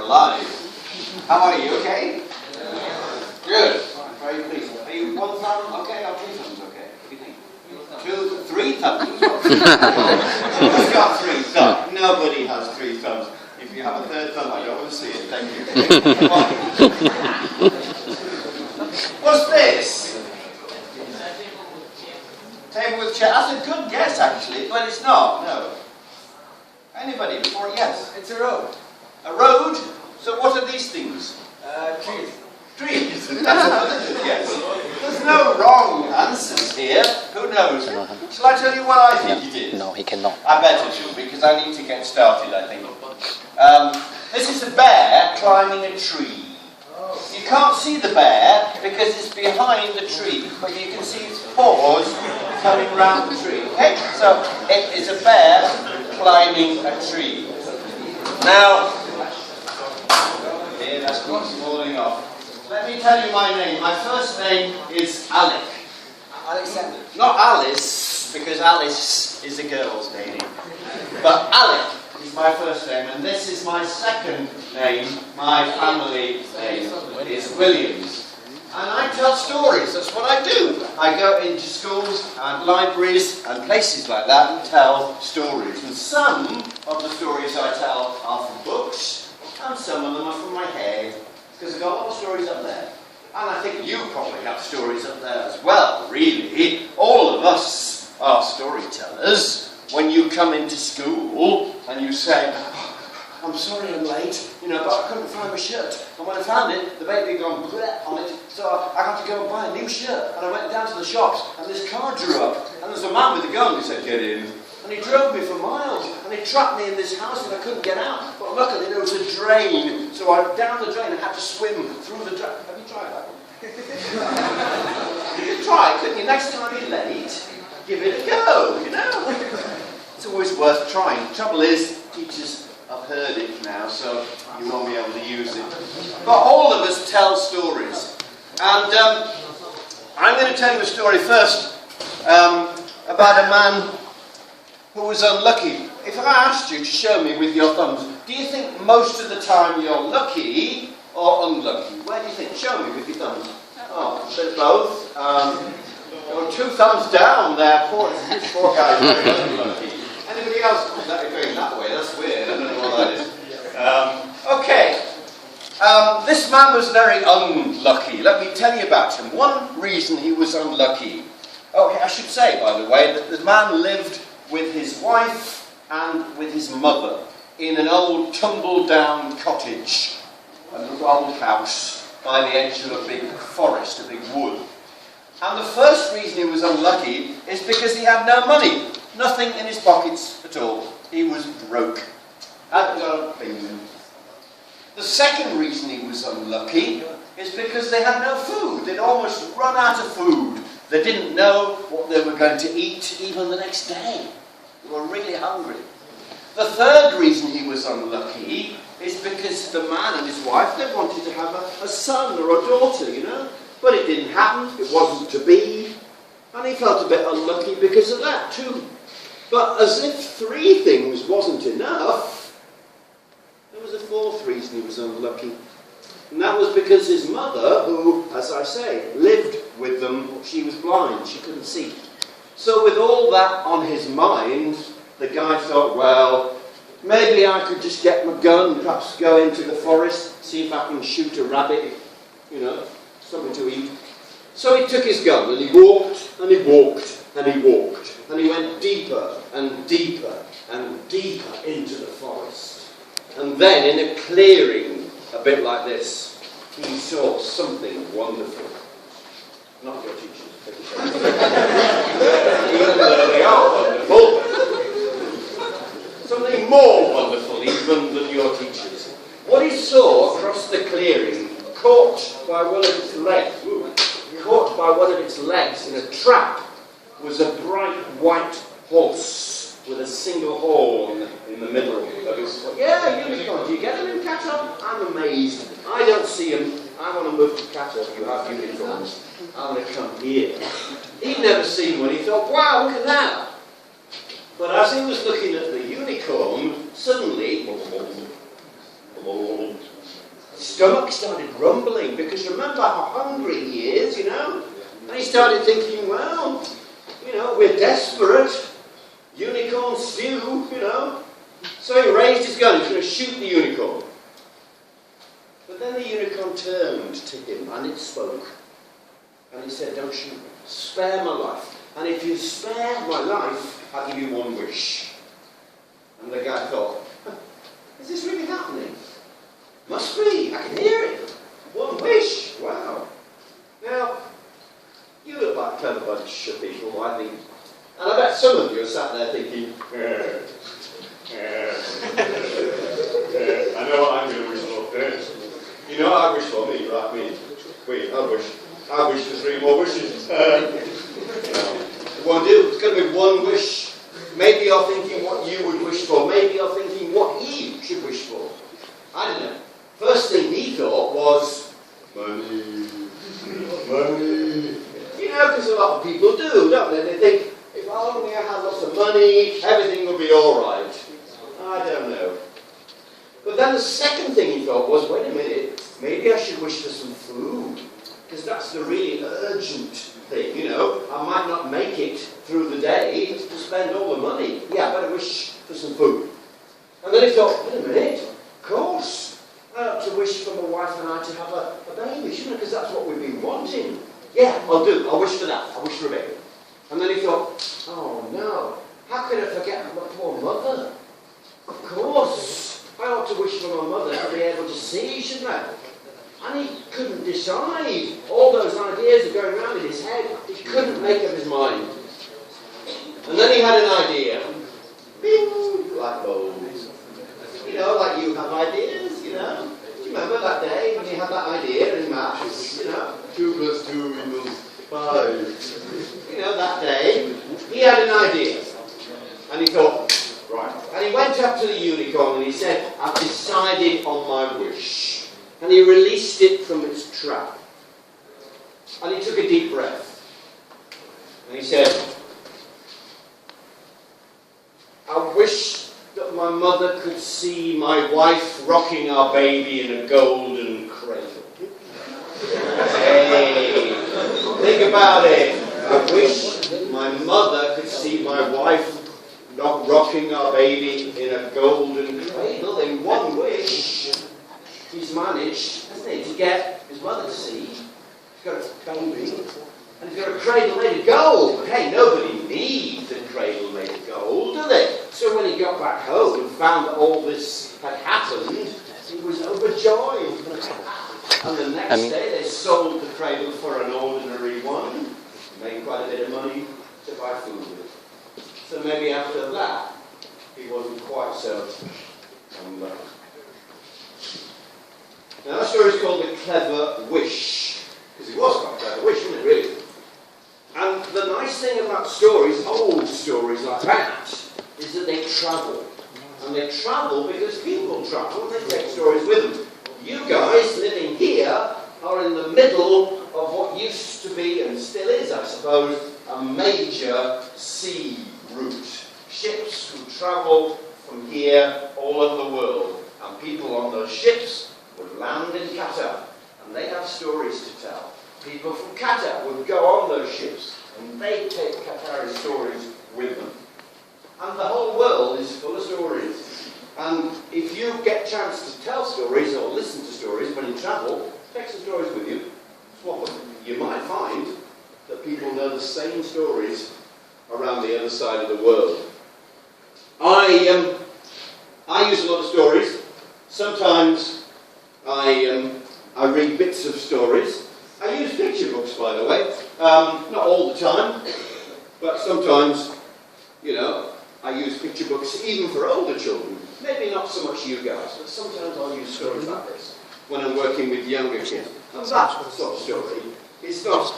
alive. How are you? Okay? Good. Very pleased. Are you one thumb? Okay, or two thumbs? Okay. What do you think? Two, three thumbs? Who's got three thumbs? Nobody has three thumbs. If you have a third thumb, I don't want to see it. Thank you. What's this? Table with chair. That's a good guess, actually, but it's not. No. Anybody before? Yes. It's a road. A road? So what are these things? Trees. Trees. That's another good guess. There's no wrong answers here. Who knows? Shall I tell you what I think it is? No, he cannot. I better do, because I need to get started, I think. This is a bear climbing a tree. You can't see the bear because it's behind the tree, but you can see its paws coming round the tree. Okay? So it is a bear climbing a tree. Now, here, that's not falling off. Let me tell you my name. My first name is Alec. Alexander. Not Alice, because Alice is a girl's name. But Alec is my first name, and this is my second name. My family name is Williams. And I tell stories, that's what I do. I go into schools and libraries and places like that and tell stories. And some of the stories I tell are from books, and some of them are from my head, because I've got a lot of stories up there. And I think you probably have stories up there as well, really. All of us are storytellers. When you come into school and you say, oh, I'm sorry I'm late, but I couldn't find my shirt. And when I found it, the baby had gone bleh on it, so I had to go and buy a new shirt. And I went down to the shops, and this car drew up, and there's a man with a gun who said, get in. And he drove me for miles, and he trapped me in this house, and I couldn't get out. But luckily there was a drain, so I down the drain and had to swim through the drain. Have you tried that one? You could try, couldn't you? Next time you're late, give it a go, It's always worth trying. The trouble is, teachers have heard it now, so you won't be able to use it. But all of us tell stories. And I'm going to tell you a story first about a man who was unlucky. If I asked you to show me with your thumbs, do you think most of the time you're lucky or unlucky? Where do you think? Show me with your thumbs. Oh, a bit of both. There were two thumbs down there. Poor guys, very unlucky. Anybody else going that way? That's weird. I don't know what that is. Okay. This man was very unlucky. Let me tell you about him. One reason he was unlucky. Oh, I should say, by the way, that the man lived with his wife and with his mother in an old tumble-down cottage, an old house by the edge of a big forest, a big wood. And the first reason he was unlucky is because he had no money. Nothing in his pockets at all. He was broke. Hadn't got a penny. The second reason he was unlucky is because they had no food. They'd almost run out of food. They didn't know what they were going to eat even the next day. They were really hungry. The third reason he was unlucky is because the man and his wife, they wanted to have a son or a daughter, But it didn't happen. It wasn't to be. And he felt a bit unlucky because of that too. But as if three things wasn't enough, there was a fourth reason he was unlucky. And that was because his mother, who, as I say, lived with them, she was blind, she couldn't see. So with all that on his mind, the guy thought, well, maybe I could just get my gun and perhaps go into the forest, see if I can shoot a rabbit, something to eat. So he took his gun and he walked and he walked and he walked. And he went deeper and deeper and deeper into the forest. And then in a clearing, a bit like this, he saw something wonderful. Not your teachers. Even though they are wonderful. Something more wonderful even than your teachers. What he saw across the clearing, caught by one of its legs in a trap, was a bright white horse with a single horn in the middle of his foot. Yeah, unicorn. Do you get them in Qatar? I'm amazed. I don't see them. I want to move to Qatar. You have unicorns. I'm going to come here. He'd never seen one. He thought, wow, look at that. But as he was looking at the unicorn, suddenly, stomach started rumbling, because remember how hungry he is, you know? And he started thinking, well, you know, we're desperate. Unicorn stew, you know. So he raised his gun, he was going to shoot the unicorn. But then the unicorn turned to him and it spoke. And he said, don't shoot me. Spare my life. And if you spare my life, I'll give you one wish. And the guy thought, is this really happening? Must be, I can hear it. One wish, wow. Now, you look like a clever bunch of people, I think. And I bet some of you are sat there thinking, I know what I'm going to wish for first. You know what I wish for, me, right? Me. Wait, I wish for 3 more wishes. It won't do. It's going to be one wish. Maybe you're thinking what you would wish for. Maybe you're thinking what he should wish for. I don't know. First thing he thought was money. Money. You know, because a lot of people do, don't they? They think, if only I had lots of money, everything would be all right. I don't know. But then the second thing he thought was, wait a minute, maybe I should wish for some food. Because that's the really urgent thing, you know. I might not make it through the day to spend all the money. Yeah, I better wish for some food. And then he thought, wait a minute, of course. I ought to wish for my wife and I to have a baby, shouldn't I? Because that's what we've been wanting. Yeah, I'll do. I'll wish for that. I'll wish for a baby. And then he thought, oh no, how could I forget my poor mother? Of course, I ought to wish for my mother to be able to see, shouldn't I? And he couldn't decide. All those ideas are going around in his head. He couldn't make up his mind. And then he had an idea. Bing, light bulb. You know, like you have ideas, you know. Do you remember that day when you had that idea in maths? You know, 2 + 2 = 5. You know, that day, he had an idea. And he thought, right. And he went up to the unicorn and he said, I've decided on my wish. And he released it from its trap. And he took a deep breath. And he said, I wish that my mother could see my wife rocking our baby in a golden cradle. Hey, think about it. I wish my mother could see my wife rocking our baby in a golden cradle. In one wish, he's managed, hasn't he, to get his mother to see. He's got a baby, and he's got a cradle made of gold. But hey, nobody needs a cradle made of gold, do they? So when he got back home and found that all this had happened, he was overjoyed. And the next day they sold the cradle for an ordinary one, made quite a bit of money to buy food with. So maybe after that, he wasn't quite so unlucky. Now that story is called The Clever Wish, because it was quite a clever wish, wasn't it, really? And the nice thing about stories, old stories like that, is that they travel. And they travel because people travel and they take stories with them. You guys living here are in the middle of what used to be, and still is, I suppose, a major sea route. Ships would travel from here all over the world, and people on those ships would land in Qatar, and they have stories to tell. People from Qatar would go on those ships, and they take Qatari stories with them. And the whole world is full of stories. And if you get a chance to tell stories or listen to stories when you travel, take some stories with you, swap them. You might find that people know the same stories around the other side of the world. I use a lot of stories. Sometimes I read bits of stories. I use picture books, by the way. Not all the time, but sometimes, you know, I use picture books even for older children. Maybe not so much you guys, but sometimes I'll use stories like this when I'm working with younger kids. And that sort of story is not,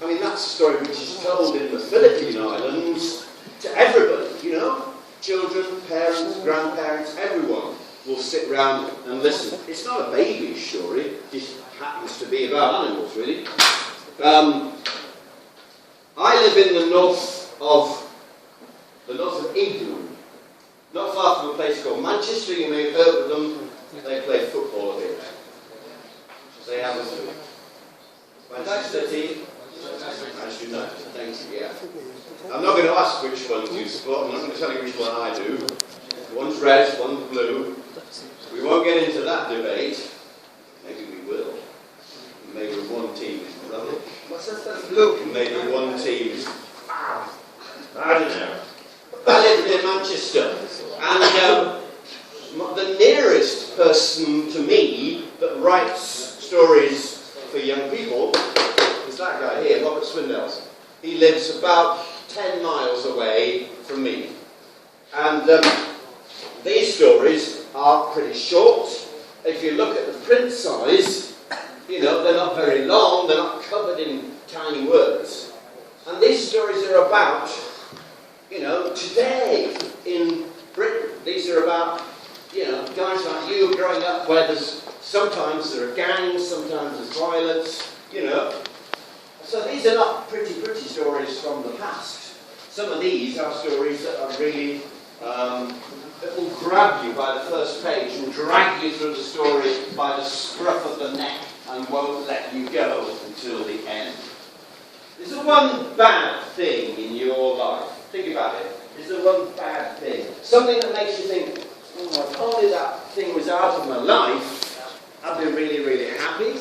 I mean, that's a story which is told in the Philippine Islands to everybody, you know? Children, parents, grandparents, everyone will sit round and listen. It's not a baby story, it happens to be about animals, really. I live in the north of England, not far from a place called Manchester. You may have heard of them. They play football a bit. get into that debate. Maybe we will. Maybe one team is rubbish. What's that blue? Maybe one team is... I don't know. I live near Manchester, and the nearest person to me that writes stories for young people is that guy here, Robert Swindells. He lives about 10 miles away from me. And these stories are pretty short. If you look at the print size, you know, they're not very long, they're not covered in tiny words. And these stories are about, you know, today in Britain. These are about, you know, guys like you growing up where sometimes there are gangs, sometimes there's violence, you know. So these are not pretty stories from the past. Some of these are stories that are really, that will grab you by the first page and drag you through the story by the scruff of the neck and won't let you go until the end. Is there one bad thing in your life? Think about it. Is there one bad thing? Something that makes you think, oh, if only that thing was out of my life, I'd be really happy.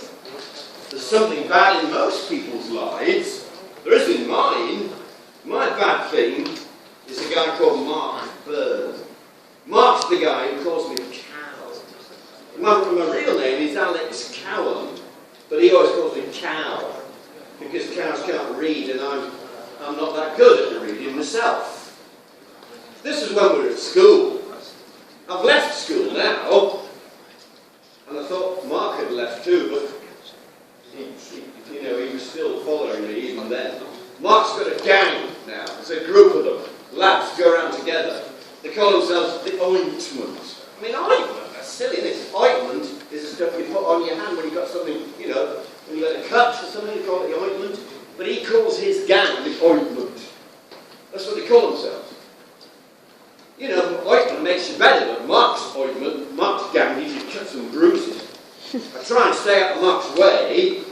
There's something bad in most people's lives. There is in mine. My bad thing is a guy called Mark Bird. Mark's the guy who calls me Cow. My real name is Alex Cowan, but he always calls me Cow, because cows can't read and I'm not that good at reading myself. This is when we were at school. I've left school now, and I thought Mark had left too, but he was still following me even then. Mark's got a gang now. It's a group of them. Lads go around together. They call themselves the Ointment. I mean, ointment, that's silly, isn't it? Ointment is the stuff you put on your hand when you've got something, you know, when you've got a cut or something, you call it the ointment. But he calls his gang the Ointment. That's what they call themselves. You know, ointment makes you better, but Mark's ointment, Mark's gang gives you cuts and bruises. I try and stay out of Mark's way,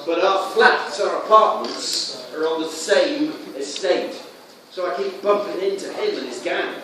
but our flats, our apartments, are on the same estate. So I keep bumping into him and his gang.